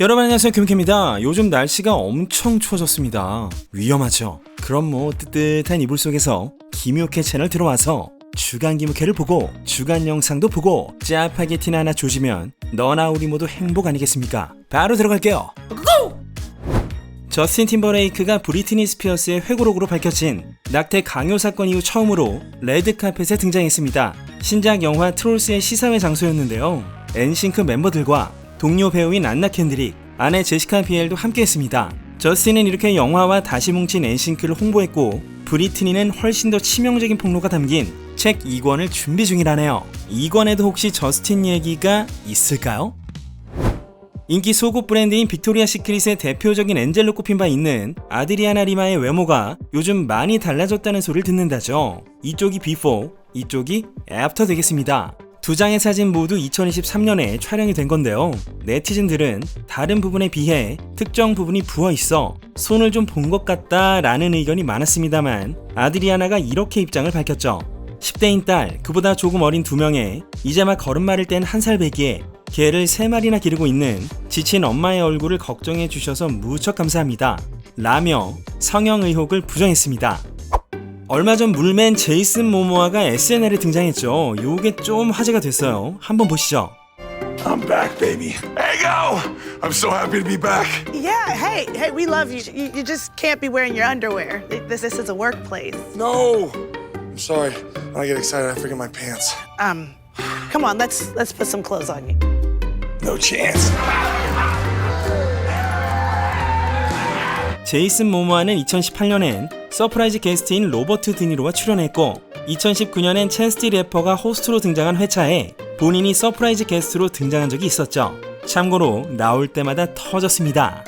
여러분 안녕하세요, 김캠입니다. 요즘 날씨가 엄청 추워졌습니다. 위험하죠? 그럼 뜨뜻한 이불 속에서 김유케 채널 들어와서 주간 김유케를 보고 주간 영상도 보고 짜파게티나 하나 조지면 너나 우리 모두 행복 아니겠습니까? 바로 들어갈게요. 저스틴 팀버레이크가 브리트니 스피어스의 회고록으로 밝혀진 낙태 강요 사건 이후 처음으로 레드카펫에 등장했습니다. 신작 영화 트롤스의 시사회 장소였는데요. 엔싱크 멤버들과 동료 배우인 안나 켄드릭, 아내 제시카 비엘도 함께했습니다. 저스틴은 이렇게 영화와 다시 뭉친 엔싱크를 홍보했고 브리트니는 훨씬 더 치명적인 폭로가 담긴 책 2권을 준비 중이라네요. 2권에도 혹시 저스틴 얘기가 있을까요? 인기 속옷 브랜드인 빅토리아 시크릿의 대표적인 엔젤로 꼽힌 바 있는 아드리아나 리마의 외모가 요즘 많이 달라졌다는 소리를 듣는다죠. 이쪽이 비포, 이쪽이 애프터 되겠습니다. 두 장의 사진 모두 2023년에 촬영이 된 건데요. 네티즌들은 다른 부분에 비해 특정 부분이 부어있어 손을 좀 본 것 같다 라는 의견이 많았습니다만 아드리아나가 이렇게 입장을 밝혔죠. 10대인 딸, 그보다 조금 어린 2명에 이제 막 걸음마를 뗀 1살 배기에 개를 3마리나 기르고 있는 지친 엄마의 얼굴을 걱정해 주셔서 무척 감사합니다 라며 성형 의혹을 부정했습니다. 얼마 전 물맨 제이슨 모모아가 SNL에 등장했죠. 요게 좀 화제가 됐어요. 한번 보시죠. I'm back, baby. Hey, go! I'm so happy to be back. Yeah, hey, we love you. You just can't be wearing your underwear. This is a workplace. No! I'm sorry. When I get excited, I forget my pants. Come on, let's put some clothes on you. No chance. 제이슨 모모아는 2018년엔 서프라이즈 게스트인 로버트 드니로와 출연했고 2019년엔 챈스티 래퍼가 호스트로 등장한 회차에 본인이 서프라이즈 게스트로 등장한 적이 있었죠. 참고로 나올 때마다 터졌습니다.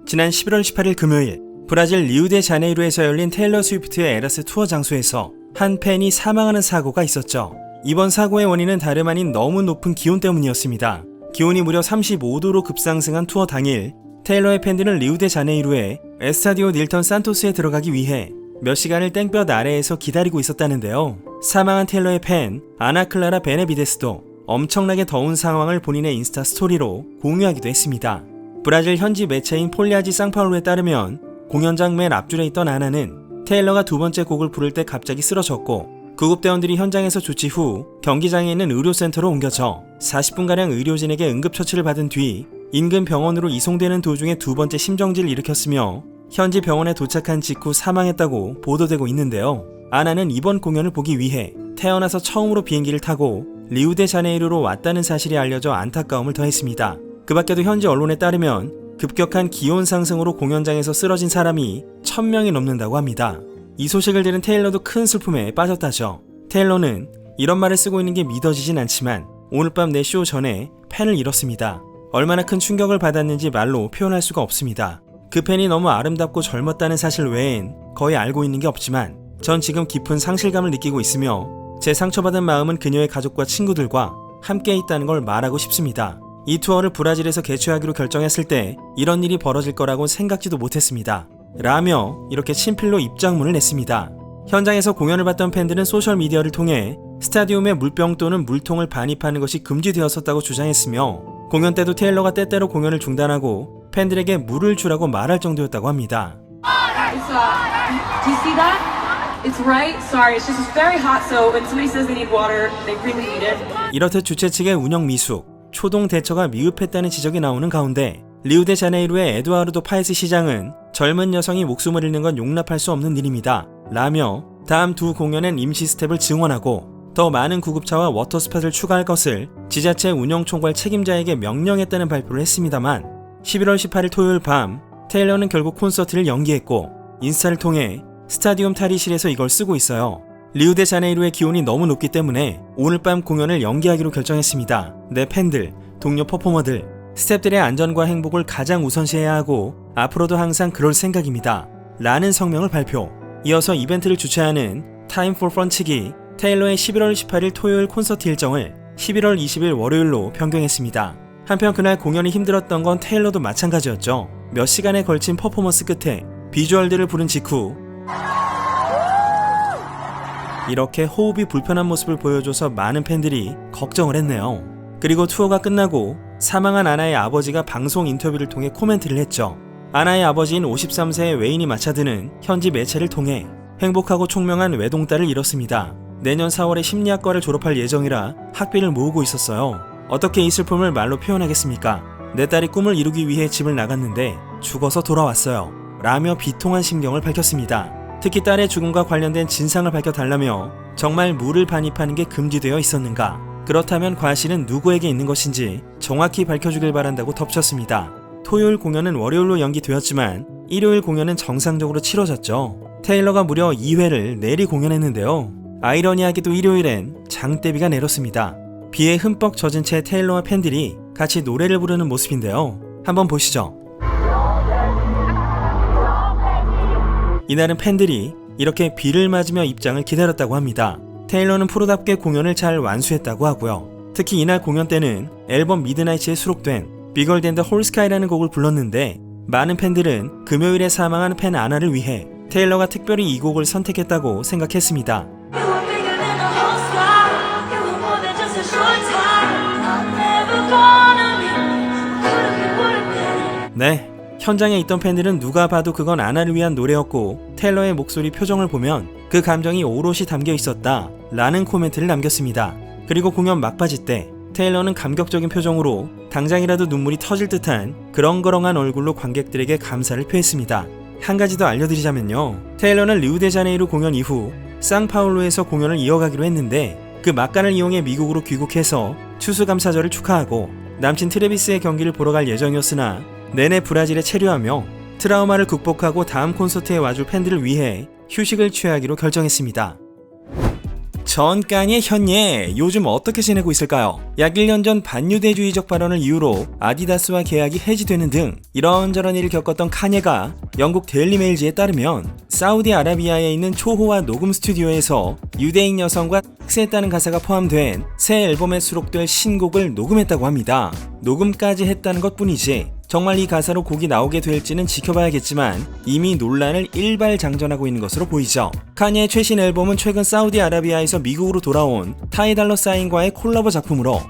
지난 11월 18일 금요일 브라질 리우데자네이루에서 열린 테일러 스위프트의 에라스 투어 장소에서 한 팬이 사망하는 사고가 있었죠. 이번 사고의 원인은 다름 아닌 너무 높은 기온 때문이었습니다. 기온이 무려 35도로 급상승한 투어 당일 테일러의 팬들은 리우데자네이루의 에스타디오 닐턴 산토스에 들어가기 위해 몇 시간을 땡볕 아래에서 기다리고 있었다는데요. 사망한 테일러의 팬 아나 클라라 베네비데스도 엄청나게 더운 상황을 본인의 인스타 스토리로 공유하기도 했습니다. 브라질 현지 매체인 폴리아지 상파울루에 따르면 공연장 맨 앞줄에 있던 아나는 테일러가 두 번째 곡을 부를 때 갑자기 쓰러졌고 구급대원들이 현장에서 조치 후 경기장에 있는 의료센터로 옮겨져 40분가량 의료진에게 응급처치를 받은 뒤 인근 병원으로 이송되는 도중에 두 번째 심정지를 일으켰으며 현지 병원에 도착한 직후 사망했다고 보도되고 있는데요. 아나는 이번 공연을 보기 위해 태어나서 처음으로 비행기를 타고 리우데자네이루로 왔다는 사실이 알려져 안타까움을 더했습니다. 그 밖에도 현지 언론에 따르면 급격한 기온 상승으로 공연장에서 쓰러진 사람이 1000명이 넘는다고 합니다. 이 소식을 들은 테일러도 큰 슬픔에 빠졌다죠. 테일러는 이런 말을 쓰고 있는 게 믿어지진 않지만 오늘 밤 내 쇼 전에 팬을 잃었습니다. 얼마나 큰 충격을 받았는지 말로 표현할 수가 없습니다. 그 팬이 너무 아름답고 젊었다는 사실 외엔 거의 알고 있는 게 없지만 전 지금 깊은 상실감을 느끼고 있으며 제 상처받은 마음은 그녀의 가족과 친구들과 함께 있다는 걸 말하고 싶습니다. 이 투어를 브라질에서 개최하기로 결정했을 때 이런 일이 벌어질 거라고 생각지도 못했습니다. 라며 이렇게 친필로 입장문을 냈습니다. 현장에서 공연을 봤던 팬들은 소셜미디어를 통해 스타디움에 물병 또는 물통을 반입하는 것이 금지되었었다고 주장했으며 공연 때도 테일러가 때때로 공연을 중단하고 팬들에게 물을 주라고 말할 정도였다고 합니다. Do you see that? It's right. Sorry, it's just very hot. So when somebody says they need water, they really need it. 이렇듯 주최 측의 운영 미숙, 초동 대처가 미흡했다는 지적이 나오는 가운데 리우데자네이루의 에두아르도 파에스 시장은 젊은 여성이 목숨을 잃는 건 용납할 수 없는 일입니다 라며 다음 두 공연엔 임시 스텝을 증원하고 더 많은 구급차와 워터스팟을 추가할 것을 지자체 운영총괄 책임자에게 명령했다는 발표를 했습니다만 11월 18일 토요일 밤 테일러는 결국 콘서트를 연기했고 인스타를 통해 스타디움 탈의실에서 이걸 쓰고 있어요. 리우데자네이루의 기온이 너무 높기 때문에 오늘 밤 공연을 연기하기로 결정했습니다. 내 팬들, 동료 퍼포머들, 스태프들의 안전과 행복을 가장 우선시해야 하고 앞으로도 항상 그럴 생각입니다 라는 성명을 발표. 이어서 이벤트를 주최하는 Time for Fun 측이 테일러의 11월 18일 토요일 콘서트 일정을 11월 20일 월요일로 변경했습니다. 한편 그날 공연이 힘들었던 건 테일러도 마찬가지였죠. 몇 시간에 걸친 퍼포먼스 끝에 비주얼들을 부른 직후 이렇게 호흡이 불편한 모습을 보여줘서 많은 팬들이 걱정을 했네요. 그리고 투어가 끝나고 사망한 아나의 아버지가 방송 인터뷰를 통해 코멘트를 했죠. 아나의 아버지인 53세의 웨이니 마차드는 현지 매체를 통해 행복하고 총명한 외동딸을 잃었습니다. 내년 4월에 심리학과를 졸업할 예정이라 학비를 모으고 있었어요. 어떻게 이 슬픔을 말로 표현하겠습니까? 내 딸이 꿈을 이루기 위해 집을 나갔는데 죽어서 돌아왔어요. 라며 비통한 심경을 밝혔습니다. 특히 딸의 죽음과 관련된 진상을 밝혀달라며 정말 물을 반입하는 게 금지되어 있었는가? 그렇다면 과실은 누구에게 있는 것인지 정확히 밝혀주길 바란다고 덧붙였습니다. 토요일 공연은 월요일로 연기되었지만 일요일 공연은 정상적으로 치러졌죠. 테일러가 무려 2회를 내리 공연했는데요. 아이러니하게도 일요일엔 장대비가 내렸습니다. 비에 흠뻑 젖은 채 테일러와 팬들이 같이 노래를 부르는 모습인데요. 한번 보시죠. 이날은 팬들이 이렇게 비를 맞으며 입장을 기다렸다고 합니다. 테일러는 프로답게 공연을 잘 완수했다고 하고요. 특히 이날 공연 때는 앨범 미드나잇에 수록된 Bigger Than The Whole Sky라는 곡을 불렀는데 많은 팬들은 금요일에 사망한 팬 아나를 위해 테일러가 특별히 이 곡을 선택했다고 생각했습니다. 네, 현장에 있던 팬들은 누가 봐도 그건 아나를 위한 노래였고 테일러의 목소리 표정을 보면 그 감정이 오롯이 담겨 있었다 라는 코멘트를 남겼습니다. 그리고 공연 막바지 때 테일러는 감격적인 표정으로 당장이라도 눈물이 터질 듯한 그렁그렁한 얼굴로 관객들에게 감사를 표했습니다. 한 가지 더 알려드리자면요. 테일러는 리우데자네이루 공연 이후 상파울루에서 공연을 이어가기로 했는데 그 막간을 이용해 미국으로 귀국해서 추수감사절을 축하하고 남친 트래비스의 경기를 보러 갈 예정이었으나 내내 브라질에 체류하며 트라우마를 극복하고 다음 콘서트에 와줄 팬들을 위해 휴식을 취하기로 결정했습니다. 전깡의 현예, 요즘 어떻게 지내고 있을까요? 약 1년 전 반유대주의적 발언을 이유로 아디다스와 계약이 해지되는 등 이런저런 일을 겪었던 카니가 영국 데일리메일지에 따르면 사우디아라비아에 있는 초호화 녹음 스튜디오에서 유대인 여성과 섹스했다는 가사가 포함된 새 앨범에 수록될 신곡을 녹음했다고 합니다. 녹음까지 했다는 것뿐이지 정말 이 가사로 곡이 나오게 될지는 지켜봐야겠지만 이미 논란을 일발장전하고 있는 것으로 보이죠. 카니의 최신 앨범은 최근 사우디아라비아에서 미국으로 돌아온 타이 달러 사인과의 콜라보 작품으로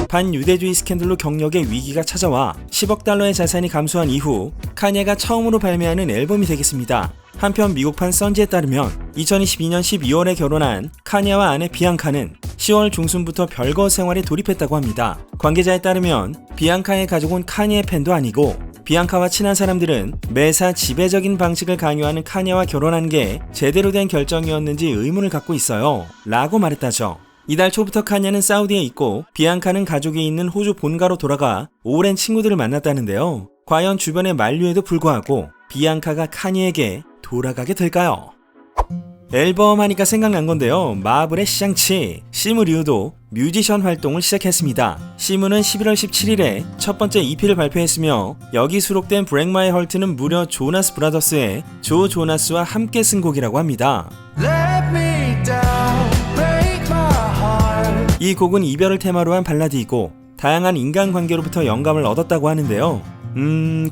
반유대주의 스캔들로 경력의 위기가 찾아와 10억 달러의 자산이 감소한 이후 카니가 처음으로 발매하는 앨범이 되겠습니다. 한편 미국판 선지에 따르면 2022년 12월에 결혼한 카니와 아내 비앙카는 10월 중순부터 별거 생활에 돌입했다고 합니다. 관계자에 따르면 비앙카의 가족은 카니의 팬도 아니고 비앙카와 친한 사람들은 매사 지배적인 방식을 강요하는 카니와 결혼한 게 제대로 된 결정이었는지 의문을 갖고 있어요 라고 말했다죠. 이달 초부터 카니는 사우디에 있고 비앙카는 가족이 있는 호주 본가로 돌아가 오랜 친구들을 만났다는데요. 과연 주변의 만류에도 불구하고 비앙카가 카니에게 돌아가게 될까요? 앨범 하니까 생각난 건데요. 마블의 샹치, 시무 류도 뮤지션 활동을 시작했습니다. 시무는 11월 17일에 첫 번째 EP를 발표했으며 여기 수록된 브레이크 마이 헐트는 무려 조나스 브라더스의 조 조나스와 함께 쓴 곡이라고 합니다. 이 곡은 이별을 테마로 한 발라드이고 다양한 인간관계로부터 영감을 얻었다고 하는데요.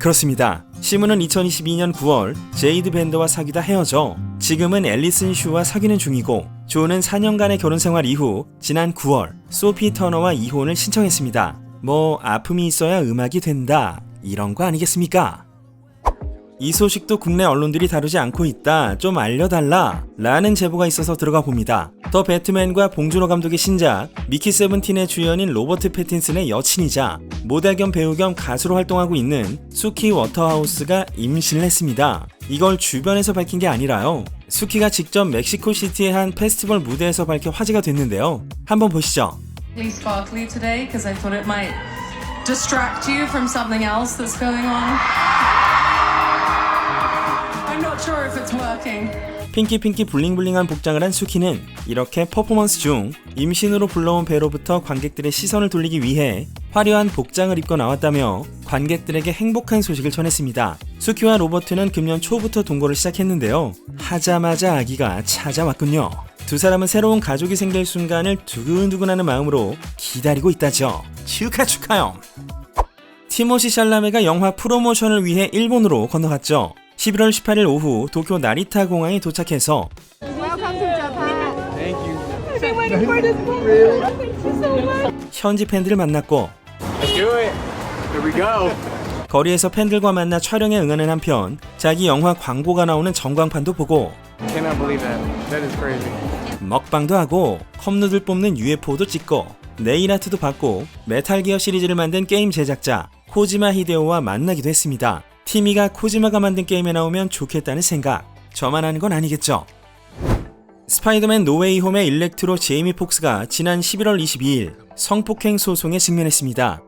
그렇습니다. 시무는 2022년 9월 제이드 밴더와 사귀다 헤어져 지금은 앨리슨 슈와 사귀는 중이고 조는 4년간의 결혼생활 이후 지난 9월 소피 터너와 이혼을 신청했습니다. 뭐 아픔이 있어야 음악이 된다 이런 거 아니겠습니까? 이 소식도 국내 언론들이 다루지 않고 있다 좀 알려달라 라는 제보가 있어서 들어가 봅니다. 더 배트맨과 봉준호 감독의 신작 미키 세븐틴의 주연인 로버트 패틴슨의 여친이자 모델 겸 배우 겸 가수로 활동하고 있는 수키 워터하우스가 임신을 했습니다. 이걸 주변에서 밝힌 게 아니라요. 수키가 직접 멕시코시티의 한 페스티벌 무대에서 밝혀 화제가 됐는데요. 한번 보시죠. Sparkly today because I thought it might distract you from something else that's going on. I'm not sure if it's working. 핑키 블링블링한 복장을 한 수키는 이렇게 퍼포먼스 중 임신으로 불러온 배로부터 관객들의 시선을 돌리기 위해 화려한 복장을 입고 나왔다며 관객들에게 행복한 소식을 전했습니다. 수키와 로버트는 금년 초부터 동거를 시작했는데요. 하자마자 아기가 찾아왔군요. 두 사람은 새로운 가족이 생길 순간을 두근두근하는 마음으로 기다리고 있다죠. 축하요. 티모시 샬라메가 영화 프로모션을 위해 일본으로 건너갔죠. 11월 18일 오후 도쿄 나리타 공항에 도착해서 현지 팬들을 만났고 Let's do it. Here we go. 거리에서 팬들과 만나 촬영에 응하는 한편 자기 영화 광고가 나오는 전광판도 보고 Cannot believe that. That is crazy. 먹방도 하고 컵누들 뽑는 UFO도 찍고 네일 아트도 받고 메탈 기어 시리즈를 만든 게임 제작자 코지마 히데오와 만나기도 했습니다. 티미가 코지마가 만든 게임에 나오면 좋겠다는 생각. 저만 하는 건 아니겠죠. 스파이더맨 노웨이 홈의 일렉트로 제이미 폭스가 지난 11월 22일 성폭행 소송에 직면했습니다.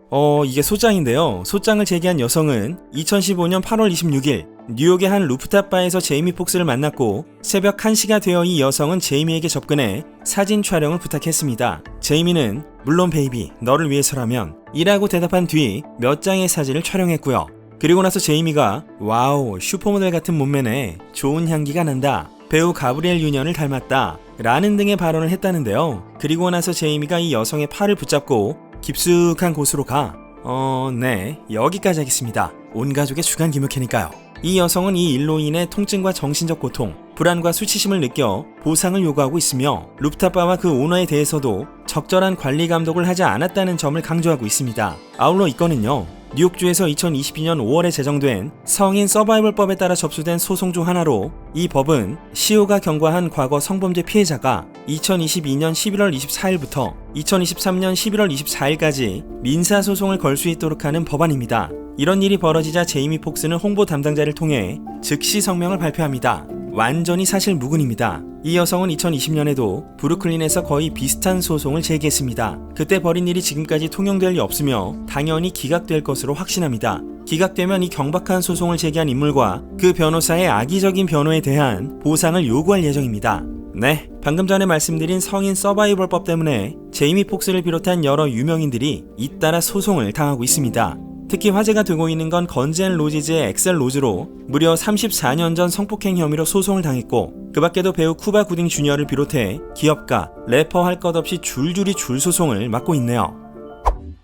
이게 소장인데요. 소장을 제기한 여성은 2015년 8월 26일 뉴욕의 한 루프탑 바에서 제이미 폭스를 만났고 새벽 1시가 되어 이 여성은 제이미에게 접근해 사진 촬영을 부탁했습니다. 제이미는 물론 베이비 너를 위해서라면 이라고 대답한 뒤 몇 장의 사진을 촬영했고요. 그리고 나서 제이미가 와우 슈퍼모델 같은 몸매네 좋은 향기가 난다 배우 가브리엘 유년을 닮았다 라는 등의 발언을 했다는데요. 그리고 나서 제이미가 이 여성의 팔을 붙잡고 깊숙한 곳으로 가 네 여기까지 하겠습니다. 온 가족의 주간 김우캐니까요. 이 여성은 이 일로 인해 통증과 정신적 고통, 불안과 수치심을 느껴 보상을 요구하고 있으며 루프탑바와 그 오너에 대해서도 적절한 관리 감독을 하지 않았다는 점을 강조하고 있습니다. 아울러 이 건은요. 뉴욕주에서 2022년 5월에 제정된 성인 서바이벌법에 따라 접수된 소송 중 하나로 이 법은 시오가 경과한 과거 성범죄 피해자가 2022년 11월 24일부터 2023년 11월 24일까지 민사소송을 걸 수 있도록 하는 법안입니다. 이런 일이 벌어지자 제이미 폭스는 홍보 담당자를 통해 즉시 성명을 발표합니다. 완전히 사실 무근입니다. 이 여성은 2020년에도 브루클린에서 거의 비슷한 소송을 제기했습니다. 그때 벌인 일이 지금까지 통용될 리 없으며 당연히 기각될 것으로 확신합니다. 기각되면 이 경박한 소송을 제기한 인물과 그 변호사의 악의적인 변호에 대한 보상을 요구할 예정입니다. 네, 방금 전에 말씀드린 성인 서바이벌법 때문에 제이미 폭스를 비롯한 여러 유명인들이 잇따라 소송을 당하고 있습니다. 특히 화제가 되고 있는 건 건즈앤 로지즈의 엑셀 로즈로 무려 34년 전 성폭행 혐의로 소송을 당했고 그 밖에도 배우 쿠바 구딩 주니어를 비롯해 기업가, 래퍼 할 것 없이 줄줄이 줄 소송을 맡고 있네요.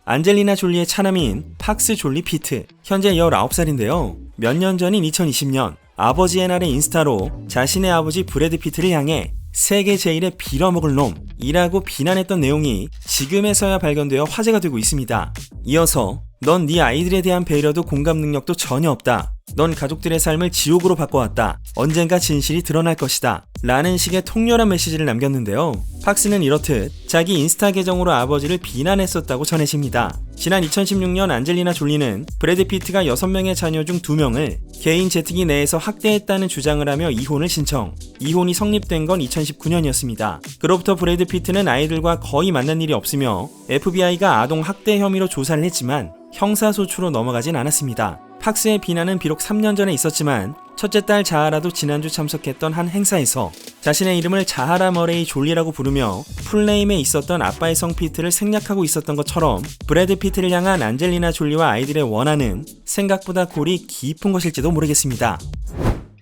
안젤리나 졸리의 차남인 팍스 졸리 피트, 현재 19살인데요. 몇 년 전인 2020년 아버지의 날의 인스타로 자신의 아버지 브래드 피트를 향해 세계 제일의 빌어먹을 놈이라고 비난했던 내용이 지금에서야 발견되어 화제가 되고 있습니다. 이어서 넌 네 아이들에 대한 배려도 공감 능력도 전혀 없다. 넌 가족들의 삶을 지옥으로 바꿔왔다. 언젠가 진실이 드러날 것이다. 라는 식의 통렬한 메시지를 남겼는데요. 팍스는 이렇듯 자기 인스타 계정으로 아버지를 비난했었다고 전해집니다. 지난 2016년 안젤리나 졸리는 브래드 피트가 6명의 자녀 중 2명을 개인 제트기 내에서 학대했다는 주장을 하며 이혼을 신청. 이혼이 성립된 건 2019년이었습니다. 그로부터 브래드 피트는 아이들과 거의 만난 일이 없으며 FBI가 아동 학대 혐의로 조사를 했지만 형사소추로 넘어가진 않았습니다. 팍스의 비난은 비록 3년 전에 있었지만 첫째 딸 자하라도 지난주 참석했던 한 행사에서 자신의 이름을 자하라 머레이 졸리라고 부르며 풀네임에 있었던 아빠의 성 피트를 생략하고 있었던 것처럼 브래드 피트를 향한 안젤리나 졸리와 아이들의 원한은 생각보다 골이 깊은 것일지도 모르겠습니다.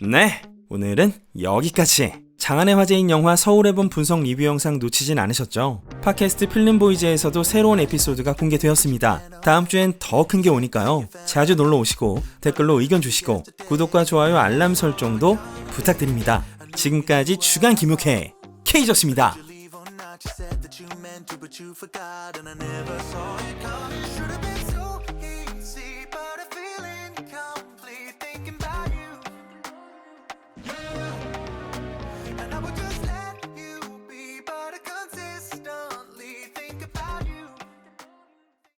네, 오늘은 여기까지. 장안의 화제인 영화 서울의 봄 분석 리뷰 영상 놓치진 않으셨죠? 팟캐스트 필름보이즈에서도 새로운 에피소드가 공개되었습니다. 다음 주엔 더 큰 게 오니까요. 자주 놀러 오시고 댓글로 의견 주시고 구독과 좋아요 알람 설정도 부탁드립니다. 지금까지 주간 김우캐 K졌습니다. Leave or not, you said that you meant to, but you forgot, and I never saw it coming. Should've been